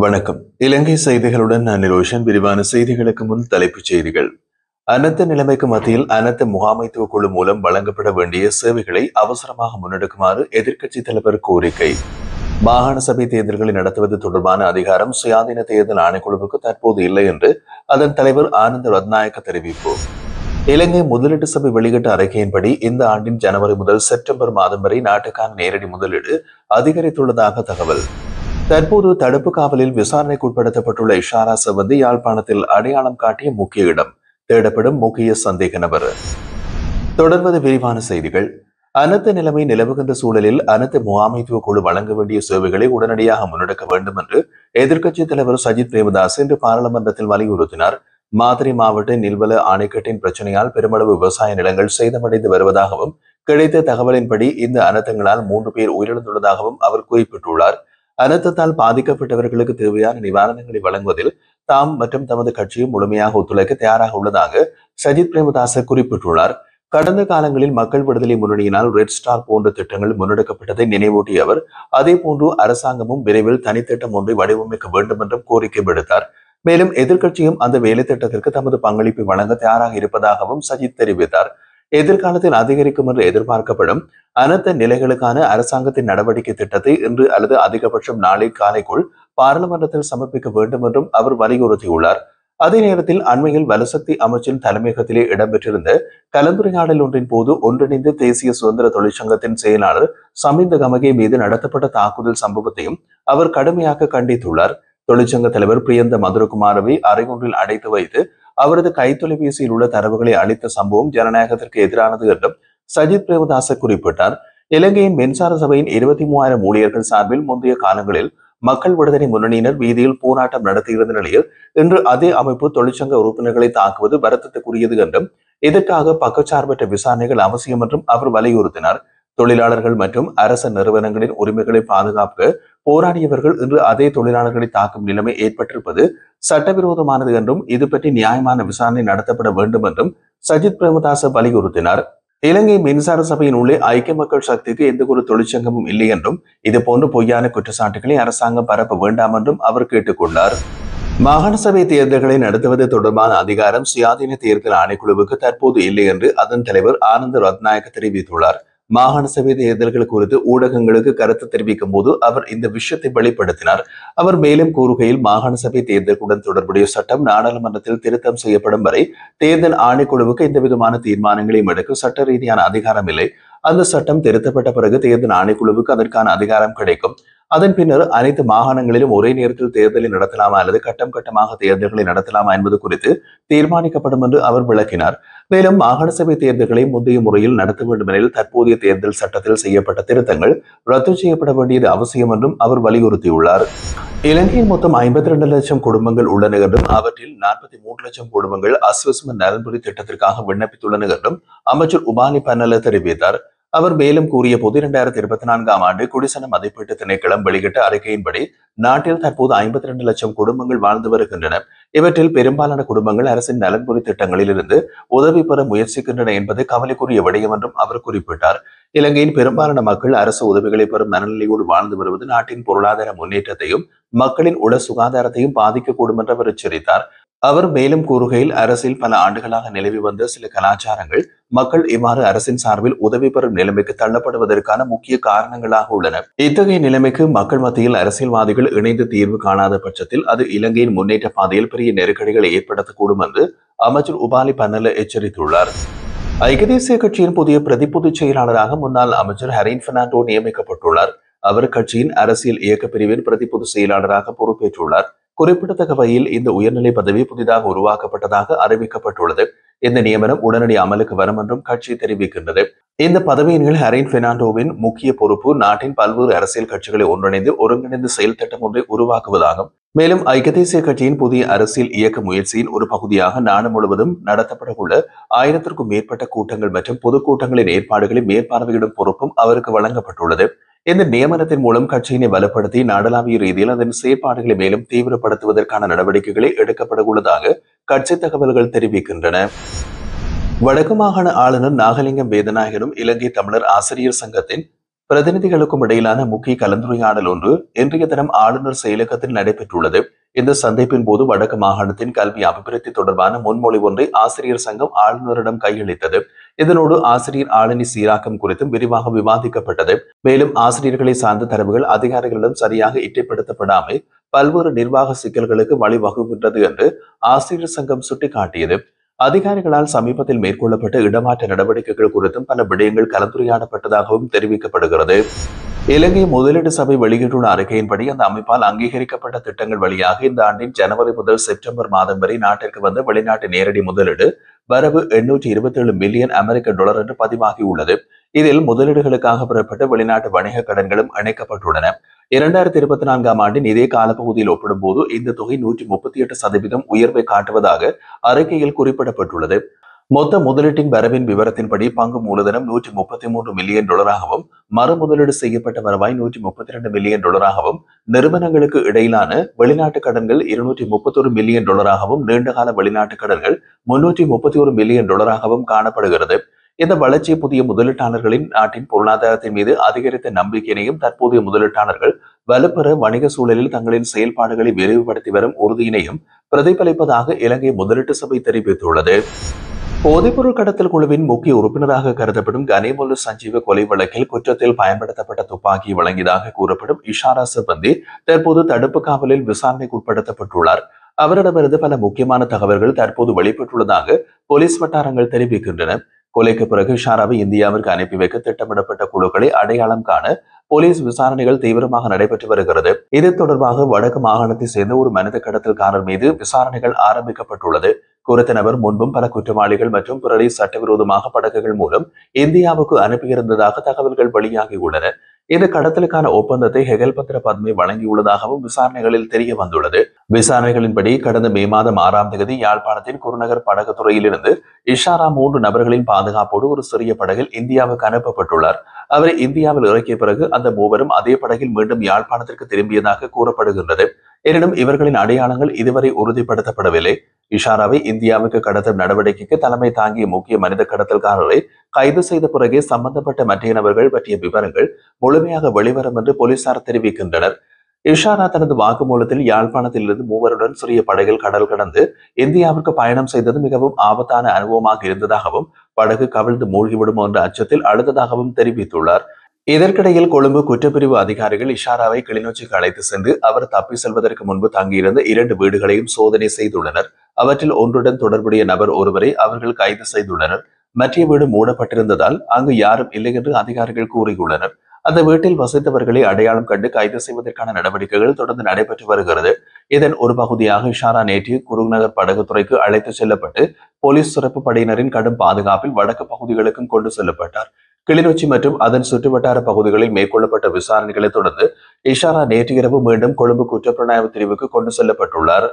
வணக்கம். இலங்கை செய்திகளுடன் நான் நிரோஷன். விரிவான செய்திகளுக்கு முன் தலைப்புச் செய்திகள். அனர்த்த நிலைமைக்கு மத்தியில் அனர்த்த முகாமைத்துவ குழு மூலம் வழங்கப்பட வேண்டிய சேவைகளை அவசரமாக முன்னெடுக்குமாறு எதிர்க்கட்சித் தலைவர் கோரிக்கை. மாகாண சபை தேர்தல்களை நடத்துவது தொடர்பான அதிகாரம் சுயாதீன தேர்தல் ஆணைக்குழுவுக்கு தற்போது இல்லை என்று அதன் தலைவர் ஆனந்த ரத்நாயக்க தெரிவிப்பு. இலங்கை முதலீட்டு சபை வெளியிட்ட அறிக்கையின்படி இந்த ஆண்டின் ஜனவரி முதல் செப்டம்பர் மாதம் வரை நாட்டுக்கான நேரடி முதலீடு அதிகரித்துள்ளதாக தகவல். தற்போது தடுப்பு காவலில் விசாரணைக்கு உட்படுத்தப்பட்டுள்ள இஷாரா செவந்தி யாழ்ப்பாணத்தில் அடையாளம் காட்டிய முக்கிய இடம், தேடப்படும் முக்கிய சந்தேக நபர். தொடர்வது விரிவான செய்திகள். அனர்த்த நிலைமை நிலவுகின்ற சூழலில் அனர்த்த முகாமைத்துவ குழு வழங்க வேண்டிய சேவைகளை உடனடியாக முன்னெடுக்க வேண்டும் என்று எதிர்க்கட்சித் தலைவர் சஜித் பிரேமதாஸ் இன்று பாராளுமன்றத்தில் வலியுறுத்தினார். மாதிரி மாவட்ட நில்வல ஆணைக்கட்டின் பிரச்சனையால் பெருமளவு விவசாய நிலங்கள் சேதமடைந்து வருவதாகவும் கிடைத்த தகவலின்படி இந்த அனர்த்தங்களால் 3 பேர் உயிரிழந்துள்ளதாகவும் அவர் குறிப்பிட்டுள்ளார். அனர்த்தத்தால் பாதிக்கப்பட்டவர்களுக்கு தேவையான நிவாரணங்களை வழங்குவதில் தாம் மற்றும் தமது கட்சியும் முழுமையாக ஒத்துழைக்க தயாராக உள்ளதாக சஜித் பிரேமதாச குறிப்பிட்டுள்ளார். கடந்த காலங்களில் மக்கள் விடுதலை முன்னணியினால் ரெட் ஸ்டார் போன்ற திட்டங்கள் முன்னெடுக்கப்பட்டதை நினைவூட்டிய அவர் அதே போன்று அரசாங்கமும் விரைவில் தனித்திட்டம் ஒன்றை வடிவமைக்க வேண்டும் என்றும் கோரிக்கை விடுத்தார். மேலும் எதிர்க்கட்சியும் அந்த வேலை திட்டத்திற்கு தமது பங்களிப்பை வழங்க தயாராக இருப்பதாகவும் சஜித் தெரிவித்தார். எதிர்காலத்தில் அதிகரிக்கும் என்று எதிர்பார்க்கப்படும் அனர்த்த நிலைகளுக்கான அரசாங்கத்தின் நடவடிக்கை திட்டத்தை இன்று அல்லது அதிகபட்சம் நாளை காலைக்குள் பாராளுமன்றத்தில் சமர்ப்பிக்க வேண்டும் என்றும் அவர் வலியுறுத்தியுள்ளார். அதே நேரத்தில் அண்மையில் வலுசக்தி அமைச்சின் தலைமையகத்திலே இடம்பெற்றிருந்த கலந்துரையாடல் ஒன்றின் போது ஒன்றிணைந்த தேசிய சுதந்திர தொழிற்சங்கத்தின் செயலாளர் சமிந்த கமகே மீது நடத்தப்பட்ட தாக்குதல் சம்பவத்தையும் அவர் கடுமையாக கண்டித்துள்ளார். தொழிற்சங்க தலைவர் பிரியந்த மதுரகுமாரவை அறை ஒன்றில் அடைத்து வைத்து அவரது கைத்தொலைபேசியில் உள்ள தரவுகளை அளித்த சம்பவம் ஜனநாயகத்திற்கு எதிரானது என்றும் சஜித் பிரேமதாச குறிப்பிட்டார். இலங்கையின் மின்சார சபையின் 23,000 ஊழியர்கள் சார்பில் முந்தைய காலங்களில் மக்கள் விடுதலை முன்னணியினர் வீதியில் போராட்டம் நடத்தியிருந்த நிலையில் இன்று அதே அமைப்பு தொழிற்சங்க உறுப்பினர்களை தாக்குவது வருத்தத்துக்குரியது என்றும் இதற்காக பக்கச்சார்பற்ற விசாரணைகள் அவசியம் என்றும் அவர் வலியுறுத்தினார். தொழிலாளர்கள் மற்றும் அரச நிறுவனங்களின் உரிமைகளை பாதுகாக்க போராடியவர்கள் இன்று அதே தொழிலாளர்களை தாக்கும் நிலைமை ஏற்பட்டிருப்பது சட்டவிரோதமானது என்றும் இது பற்றி நியாயமான விசாரணை நடத்தப்பட வேண்டும் என்றும் சஜித் பிரேமதாச வலியுறுத்தினார். இலங்கை மின்சார சபையின் உள்ளே ஐக்கிய மக்கள் சக்திக்கு எந்த ஒரு தொழிற்சங்கமும் இல்லை என்றும் இது போன்ற பொய்யான குற்றச்சாட்டுகளை அரசாங்கம் பரப்ப வேண்டாம் என்றும் அவர் கேட்டுக்கொண்டார். மாகாண சபை தேர்தல்களை நடத்துவது தொடர்பான அதிகாரம் சுயாதீன தேர்தல் ஆணைக்குழுவுக்கு தற்போது இல்லை என்று அதன் தலைவர் ஆனந்த ரத்நாயக்க தெரிவித்துள்ளார். மாகாண சபை தேர்தல்கள் குறித்து ஊடகங்களுக்கு கருத்து தெரிவிக்கும் போது அவர் இந்த விஷயத்தை வெளிப்படுத்தினார். அவர் மேலும் கூறுகையில் மாகாண சபை தேர்தலுடன் தொடர்புடைய சட்டம் நாடாளுமன்றத்தில் திருத்தம் செய்யப்படும் வரை தேர்தல் ஆணைக்குழுவுக்கு எந்த விதமான தீர்மானங்களையும் எடுக்க சட்ட ரீதியான அதிகாரம் இல்லை. அந்த சட்டம் திருத்தப்பட்ட பிறகு தேர்தல் ஆணைக்குழுவுக்கு அதற்கான அதிகாரம் கிடைக்கும். அதன் பின்னர் அனைத்து மாகாணங்களிலும் ஒரே நேரத்தில் தேர்தலை நடத்தலாமா அல்லது கட்டம் கட்டமாக தேர்தல்களை நடத்தலாமா என்பது குறித்து தீர்மானிக்கப்படும் என்று அவர் விளக்கினார். மேலும் மாகாண சபை தேர்தல்களை முந்தைய முறையில் நடத்த வேண்டும் எனில் தற்போதைய தேர்தல் சட்டத்தில் செய்யப்பட்ட திருத்தங்கள் ரத்து செய்யப்பட வேண்டியது அவசியம் என்றும் அவர் வலியுறுத்தியுள்ளார். இலங்கையில் மொத்தம் 52 லட்சம் குடும்பங்கள் உள்ளன என்றும் அவற்றில் 43 லட்சம் குடும்பங்கள் அஸ்வஸ்ம நலன்புரி திட்டத்திற்காக விண்ணப்பித்துள்ளன என்றும் அமைச்சர் உபாலி பன்னல தெரிவித்தார். அவர் மேலும் கூறிய போது 2024ஆம் ஆண்டு குடிசன மதிப்பீட்டு திணைக்களம் வெளியிட்ட அறிக்கையின்படி நாட்டில் தற்போது 52 லட்சம் குடும்பங்கள் வாழ்ந்து வருகின்றன. இவற்றில் பெரும்பாலான குடும்பங்கள் அரசின் நலன்புரி திட்டங்களில் இருந்து உதவி பெற முயற்சிக்கின்றன என்பது கவலைக்குரிய விடயம் என்றும் அவர் குறிப்பிட்டார். இலங்கையின் பெரும்பாலான மக்கள் அரசு உதவிகளை பெறும் மனநிலையோடு வாழ்ந்து வருவது நாட்டின் பொருளாதார முன்னேற்றத்தையும் மக்களின் உள சுகாதாரத்தையும் பாதிக்கக்கூடும் என்று அவர் எச்சரித்தார். அவர் மேலும் கூறுகையில் அரசில் பல ஆண்டுகளாக நிலவி வந்த சில கலாச்சாரங்கள் மக்கள் இவ்வாறு அரசின் சார்பில் உதவி பெறும் நிலைமைக்கு தள்ளப்படுவதற்கான முக்கிய காரணங்களாக உள்ளன. இத்தகைய நிலைமைக்கு மக்கள் மத்தியில் அரசியல்வாதிகள் இணைந்து தீர்வு காணாத பட்சத்தில் அது இலங்கையின் முன்னேற்ற பாதையில் பெரிய நெருக்கடிகளை ஏற்படுத்தக்கூடும் என்று அமைச்சர் உபாலி பன்னல எச்சரித்துள்ளார். ஐக்கிய தேசிய கட்சியின் புதிய பிரதி பொதுச் செயலாளராக முன்னாள் அமைச்சர் ஹரீன் பெர்னாண்டோ நியமிக்கப்பட்டுள்ளார். அவர் கட்சியின் அரசியல் இயக்க பிரிவின் பிரதி பொதுச் செயலாளராக பொறுப்பேற்றுள்ளார். குறிப்பிடத்தக்க வகையில் இந்த உயர்நிலை பதவி புதிதாக உருவாக்கப்பட்டதாக அறிவிக்கப்பட்டுள்ளது. இந்த நியமனம் உடனடி அமலுக்கு வரும் என்றும் கட்சி தெரிவிக்கின்றது. இந்த பதவியின் கீழ் ஹரீன் பெர்னாண்டோவின் முக்கிய பொறுப்பு நாட்டின் பல்வேறு அரசியல் கட்சிகளை ஒன்றிணைந்து ஒருங்கிணைந்த செயல் திட்டம் ஒன்றை உருவாக்குவதாகும். மேலும் ஐக்கிய தேசிய கட்சியின் புதிய அரசியல் இயக்க முயற்சியின் ஒரு பகுதியாக நாடு முழுவதும் நடத்தப்படவுள்ள 1000க்கும் மேற்பட்ட கூட்டங்கள் மற்றும் பொதுக்கூட்டங்களின் ஏற்பாடுகளை மேற்பார்வையிடும் பொறுப்பும் அவருக்கு வழங்கப்பட்டுள்ளது. இந்த நியமனத்தின் மூலம் கட்சியினை வலுப்படுத்தி நாடளாவிய ரீதியில் அதன் செயற்பாடுகளை மேலும் தீவிரப்படுத்துவதற்கான நடவடிக்கைகளை எடுக்கப்பட உள்ளதாக கட்சி தகவல்கள் தெரிவிக்கின்றன. வடக்கு மாகாண ஆளுநர் நாகலிங்கம் வேதநாயகனும் இலங்கை தமிழர் ஆசிரியர் சங்கத்தின் பிரதிநிதிகளுக்கும் இடையிலான முக்கிய கலந்துரையாடல் ஒன்று இன்றைய தினம் ஆளுநர் செயலகத்தில் நடைபெற்றுள்ளது. இந்த சந்திப்பின் போது வடக்கு மாகாணத்தின் கல்வி அபிவிருத்தி தொடர்பான முன்மொழி ஒன்றை ஆசிரியர் சங்கம் ஆளுநரிடம் கையளித்தது. இதனோடு ஆசிரியர் ஆளணி சீராக்கம் குறித்தும் விரிவாக விவாதிக்கப்பட்டது. மேலும் ஆசிரியர்களை சார்ந்த தரவுகள் அதிகாரிகளிடம் சரியாக இடைப்படுத்தப்படாமல் பல்வேறு நிர்வாக சிக்கல்களுக்கு வழிவகுக்கின்றது என்று ஆசிரியர் சங்கம் சுட்டிக்காட்டியது. அதிகாரிகளால் சமீபத்தில் மேற்கொள்ளப்பட்ட இடமாற்ற நடவடிக்கைகள் குறித்தும் பல விடயங்கள் கலந்துரையாடப்பட்டதாகவும் தெரிவிக்கப்படுகிறது. இலங்கை முதலீடு சபை வெளியிட்டுள்ள அறிக்கையின்படி அந்த அமைப்பால் அங்கீகரிக்கப்பட்ட திட்டங்கள் வழியாக இந்த ஆண்டின் ஜனவரி முதல் செப்டம்பர் மாதம் வரை நாட்டிற்கு வந்த வெளிநாட்டு நேரடி முதலீடு வரவு 827 மில்லியன் அமெரிக்க டாலர் என்று பதிவாகியுள்ளது. இதில் முதலீடுகளுக்காக பெறப்பட்ட வெளிநாட்டு வணிக கடன்களும் இணைக்கப்பட்டுள்ளன. 2024ஆம் ஆண்டின் இதே காலப்பகுதியில் ஒப்பிடும்போது இந்த தொகை 138% உயர்வை காட்டுவதாக அறிக்கையில் குறிப்பிடப்பட்டுள்ளது. மொத்த முதலீட்டின் வரவின் விவரத்தின்படி பங்கு மூலதனம் 133 மில்லியன் டாலராகவும் மறு முதலீடு செய்யப்பட்ட வருவாய் 132 மில்லியன் டாலராகவும் நிறுவனங்களுக்கு இடையிலான வெளிநாட்டு கடன்கள் 231 மில்லியன் டாலராகவும் நீண்டகால வெளிநாட்டு கடன்கள் 331 மில்லியன் டாலராகவும் காணப்படுகிறது. இந்த வளர்ச்சி புதிய முதலீட்டாளர்களின் நாட்டின் பொருளாதாரத்தின் மீது அதிகரித்த நம்பிக்கையினையும் தற்போதைய முதலீட்டாளர்கள் வலுப்பெற வணிக சூழலில் தங்களின் செயல்பாடுகளை விரிவுபடுத்தி வரும் உறுதியினையும் பிரதிபலிப்பதாக இலங்கை முதலீட்டு சபை தெரிவித்துள்ளது. போதைப்பொருள் கடத்தல் குழுவின் முக்கிய உறுப்பினராக கருதப்படும் கனிமுல்லு சஞ்சீவ கொலை வழக்கில் குற்றத்தில் பயன்படுத்தப்பட்ட துப்பாக்கியை வழங்கியதாக கூறப்படும் இஷாரா சிப்பந்தி தற்போது தடுப்பு காவலில் விசாரணைக்கு உட்படுத்தப்பட்டுள்ளார். அவரிடமிருந்து பல முக்கியமான தகவல்கள் தற்போது வெளிப்பட்டுள்ளதாக போலீஸ் வட்டாரங்கள் தெரிவிக்கின்றன. கொலைக்கு பிறகு இஷாராவை இந்தியாவிற்கு அனுப்பி வைக்க திட்டமிடப்பட்ட குழுக்களை அடையாளம் காண போலீஸ் விசாரணைகள் தீவிரமாக நடைபெற்று வருகிறது. இது தொடர்பாக வடக்கு மாகாணத்தை சேர்ந்த ஒரு மனித கடத்தல்காரர் மீது விசாரணைகள் ஆரம்பிக்கப்பட்டுள்ளது. குறித்த நபர் முன்பும் பல குற்றவாளிகள் மற்றும் பிறரை சட்டவிரோதமாக படகுகள் மூலம் இந்தியாவுக்கு அனுப்பியிருந்ததாக தகவல்கள் வெளியாகியுள்ளன. இந்த கடத்தலுக்கான ஒப்பந்தத்தை ஹெகல்பத்ர பத்மே வழங்கியுள்ளதாகவும் விசாரணைகளில் தெரிய வந்துள்ளது. விசாரணைகளின்படி கடந்த மே மாதம் 6ஆம் தேதி யாழ்ப்பாணத்தின் குருநகர் படகுத்துறையில் இருந்து இஷாரா 3 நபர்களின் பாதுகாப்போடு ஒரு சிறிய படகில் இந்தியாவுக்கு அனுப்பப்பட்டுள்ளார். அவரை இந்தியாவில் இறக்கிய பிறகு அந்த மூவரும் அதே படகில் மீண்டும் யாழ்ப்பாணத்திற்கு திரும்பியதாக கூறப்படுகின்றது. எனினும் இவர்களின் அடையாளங்கள் இதுவரை உறுதிப்படுத்தப்படவில்லை. இஷாராவை இந்தியாவுக்கு கடத்தல் நடவடிக்கைக்கு தலைமை தாங்கிய முக்கிய மனித கடத்தல்காரரை கைது செய்த பிறகே சம்பந்தப்பட்ட மற்ற நபர்கள் பற்றிய விவரங்கள் முழுமையாக வெளிவரும் என்று போலீசார் தெரிவிக்கின்றனர். இஷாரா தனது வாக்குமூலத்தில் யாழ்ப்பாணத்தில் இருந்து மூவருடன் சிறிய படகில் கடல் கடந்து இந்தியாவிற்கு பயணம் செய்தது மிகவும் ஆபத்தான அனுபவமாக இருந்ததாகவும் படகு கவிழ்ந்து மூழ்கிவிடும் என்ற அச்சத்தில் அழுததாகவும் தெரிவித்துள்ளார். இதற்கிடையில் கொழும்பு குற்றப்பிரிவு அதிகாரிகள் இஷாராவை கிளிநொச்சிக்கு அழைத்து சென்று அவர் தப்பி செல்வதற்கு முன்பு தங்கியிருந்த 2 வீடுகளையும் சோதனை செய்துள்ளனர். அவற்றில் ஒன்றுடன் தொடர்புடைய நபர் ஒருவரை அவர்கள் கைது செய்துள்ளனர். மற்ற வீடு மூடப்பட்டிருந்ததால் அங்கு யாரும் இல்லை என்று அதிகாரிகள் கூறியுள்ளனர். அந்த வீட்டில் வசித்தவர்களை அடையாளம் கண்டு கைது செய்வதற்கான நடவடிக்கைகள் தொடர்ந்து நடைபெற்று வருகிறது. இதன் ஒரு பகுதியாக இஷாரா நேற்று குருநகர் படகுத்துறைக்கு அழைத்து செல்லப்பட்டு போலீஸ் சிறப்பு படையினரின் கடும் பாதுகாப்பில் வடக்கு பகுதிகளுக்கும் கொண்டு செல்லப்பட்டார். கிளிநொச்சி மற்றும் அதன் சுற்றுவட்டார பகுதிகளில் மேற்கொள்ளப்பட்ட விசாரணைகளை தொடர்ந்து இஷாரா நேற்று இரவு மீண்டும் கொழும்பு குற்றப்புலனாய்வு பிரிவுக்கு கொண்டு செல்லப்பட்டுள்ளார்.